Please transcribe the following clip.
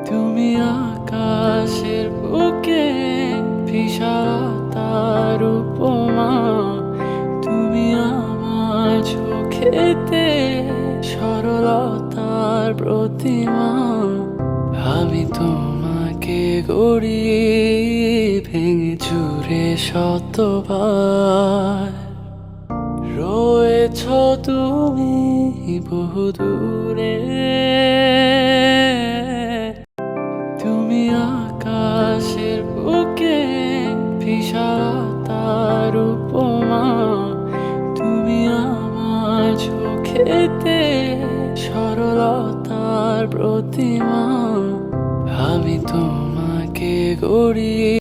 তুমি আকাশের বুকে বিশালতার উপমা, তুমি আমার চোখেতে সরলতার প্রতিমা। আমি তোমাকে গড়ি ভেঙে চুরে শতবার, রয়েছ তুমি বহু দূরে। তুমি আকাশের বুকে বিশালতার উপমা, তুমি আমার চোখেতে সরলতার প্রতিমা। আমি তোমাকে গড়ি